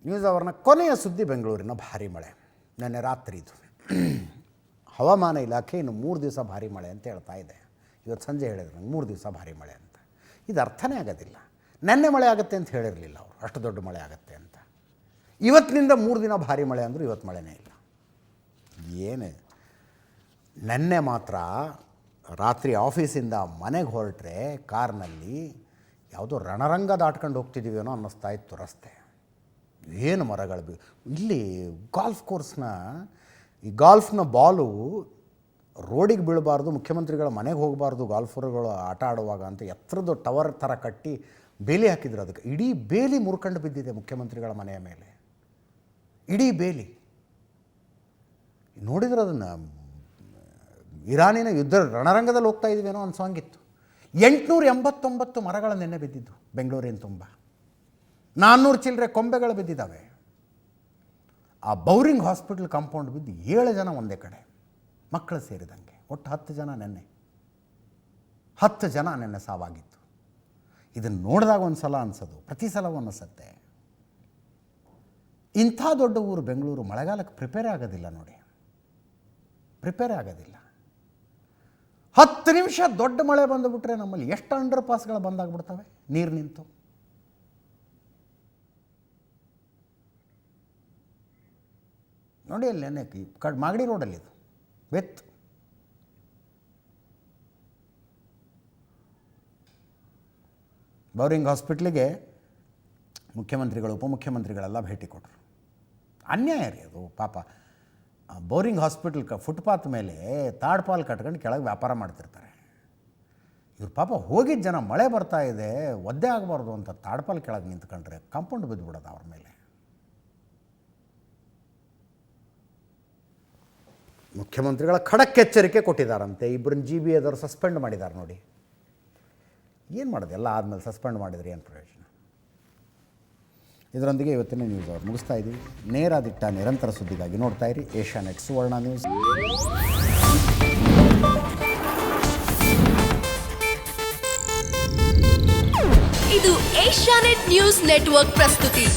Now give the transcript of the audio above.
News ಅವರ್ನ ಕೊನೆಯ ಸುದ್ದಿ ಬೆಂಗಳೂರಿನ ಭಾರಿ ಮಳೆ. ನೆನ್ನೆ ರಾತ್ರಿ ಇದು ಹವಾಮಾನ ಇಲಾಖೆ ಇನ್ನು 3 ದಿವಸ ಭಾರಿ ಮಳೆ ಅಂತ ಹೇಳ್ತಾ ಇದೆ. ಇವತ್ತು ಸಂಜೆ ಹೇಳಿದ್ರು ನಂಗೆ 3 ದಿವಸ ಭಾರಿ ಮಳೆ ಅಂತ. ಇದು ಅರ್ಥನೇ ಆಗೋದಿಲ್ಲ. ನೆನ್ನೆ ಮಳೆ ಆಗುತ್ತೆ ಅಂತ ಹೇಳಿರಲಿಲ್ಲ ಅವರು, ಅಷ್ಟು ದೊಡ್ಡ ಮಳೆ ಆಗುತ್ತೆ ಅಂತ. ಇವತ್ತಿನಿಂದ 3 ದಿನ ಭಾರಿ ಮಳೆ ಅಂದರು, ಇವತ್ತು ಮಳೆನೇ ಇಲ್ಲ. ಏನು ನೆನ್ನೆ ಮಾತ್ರ ರಾತ್ರಿ ಆಫೀಸಿಂದ ಮನೆಗೆ ಹೊರಟ್ರೆ ಕಾರ್ನಲ್ಲಿ ಯಾವುದೋ ರಣರಂಗ ದಾಟ್ಕೊಂಡು ಹೋಗ್ತಿದ್ದೀವೇನೋ ಅನ್ನಿಸ್ತಾ ಇತ್ತು ರಸ್ತೆ. ಏನು ಮರಗಳು ಇಲ್ಲಿ ಗಾಲ್ಫ್ ಕೋರ್ಸ್ನ ಈ ಗಾಲ್ಫ್ನ ಬಾಲು ರೋಡಿಗೆ ಬೀಳಬಾರ್ದು, ಮುಖ್ಯಮಂತ್ರಿಗಳ ಮನೆಗೆ ಹೋಗಬಾರ್ದು ಗಾಲ್ಫರ್ಗಳು ಆಟ ಆಡುವಾಗ ಅಂತ ಎತ್ತರದ ಟವರ್ ಥರ ಕಟ್ಟಿ ಬೇಲಿ ಹಾಕಿದ್ರು. ಅದಕ್ಕೆ ಇಡೀ ಬೇಲಿ ಮುರ್ಕೊಂಡು ಬಿದ್ದಿದೆ ಮುಖ್ಯಮಂತ್ರಿಗಳ ಮನೆಯ ಮೇಲೆ, ಇಡೀ ಬೇಲಿ. ನೋಡಿದ್ರೆ ಅದನ್ನು ಇರಾನಿನ ಯುದ್ಧ ರಣರಂಗದಲ್ಲಿ ಹೋಗ್ತಾ ಇದ್ದೀವೇನೋ ಅನ್ಸೋಂಗಿತ್ತು. 889 ಮರಗಳ ನೆನ್ನೆ ಬಿದ್ದಿದ್ದು ಬೆಂಗಳೂರಿನ ತುಂಬ. 400 ಚಿಲ್ಲರೆ ಕೊಂಬೆಗಳು ಬಿದ್ದಿದ್ದಾವೆ. ಆ ಬೌರಿಂಗ್ ಹಾಸ್ಪಿಟಲ್ ಕಾಂಪೌಂಡ್ ಬಿದ್ದು 7 ಜನ ಒಂದೇ ಕಡೆ, ಮಕ್ಕಳು ಸೇರಿದಂಗೆ ಒಟ್ಟು 10 ಜನ ನೆನ್ನೆ 10 ಜನ ನೆನ್ನೆ ಸಾವಾಗಿತ್ತು. ಇದನ್ನು ನೋಡಿದಾಗ ಒಂದು ಸಲ ಅನಿಸೋದು, ಪ್ರತಿ ಸಲವೂ ಅನ್ನಿಸುತ್ತೆ. ಇಂಥ ದೊಡ್ಡ ಊರು ಬೆಂಗಳೂರು ಮಳೆಗಾಲಕ್ಕೆ ಪ್ರಿಪೇರೇ ಆಗೋದಿಲ್ಲ ನೋಡಿ, ಪ್ರಿಪೇರೇ ಆಗೋದಿಲ್ಲ. 10 ನಿಮಿಷ ದೊಡ್ಡ ಮಳೆ ಬಂದುಬಿಟ್ರೆ ನಮ್ಮಲ್ಲಿ ಎಷ್ಟು ಅಂಡರ್ ಪಾಸ್ಗಳು ಬಂದಾಗ್ಬಿಡ್ತವೆ ನೀರು ನಿಂತು. ನೋಡಿ ಅಲ್ಲಿ ನೆನ್ನೆ ಮಾಗಡಿ ರೋಡಲ್ಲಿ ಇದು ಬೆತ್ತು. ಬೌರಿಂಗ್ ಹಾಸ್ಪಿಟ್ಲಿಗೆ ಮುಖ್ಯಮಂತ್ರಿಗಳು ಉಪಮುಖ್ಯಮಂತ್ರಿಗಳೆಲ್ಲ ಭೇಟಿ ಕೊಟ್ಟರು. ಅನ್ಯಾಯ ರೀ ಅದು ಪಾಪ. ಬೌರಿಂಗ್ ಹಾಸ್ಪಿಟಲ್ ಫುಟ್ಪಾತ್ ಮೇಲೆ ತಾಡ್ಪಾಲ್ ಕಟ್ಕೊಂಡು ಕೆಳಗೆ ವ್ಯಾಪಾರ ಮಾಡ್ತಿರ್ತಾರೆ. ಇವ್ರು ಪಾಪ ಹೋಗಿದ್ದ ಜನ ಮಳೆ ಬರ್ತಾ ಇದೆ ಒದ್ದೆ ಆಗಬಾರ್ದು ಅಂತ ತಾಡ್ಪಾಲ್ ಕೆಳಗೆ ನಿಂತ್ಕೊಂಡ್ರೆ ಕಾಂಪೌಂಡ್ ಬಿದ್ದುಬಿಡೋದು ಅವ್ರ ಮೇಲೆ. ಮುಖ್ಯಮಂತ್ರಿಗಳ ಖಡಕ್ ಎಚ್ಚರಿಕೆ ಕೊಟ್ಟಿದ್ದಾರಂತೆ. 2 GB ಅದವರು ಸಸ್ಪೆಂಡ್ ಮಾಡಿದ್ದಾರೆ ನೋಡಿ. ಏನು ಮಾಡೋದು, ಎಲ್ಲ ಆದಮೇಲೆ ಸಸ್ಪೆಂಡ್ ಮಾಡಿದರೆ ಏನು ಪ್ರಯೋಜನ. ಇದರೊಂದಿಗೆ ಇವತ್ತಿನ ನ್ಯೂಸ್ ಅವರು ಮುಗಿಸ್ತಾ ಇದ್ದೀವಿ. ನೇರ ದಿಟ್ಟ ನಿರಂತರ ಸುದ್ದಿಗಾಗಿ ನೋಡ್ತಾ ಇರಿ ಏಷ್ಯಾನೆಟ್ ಸುವರ್ಣ ನ್ಯೂಸ್. ಇದು ಏಷ್ಯಾನೆಟ್ ನ್ಯೂಸ್ ನೆಟ್ವರ್ಕ್ ಪ್ರಸ್ತುತಿ.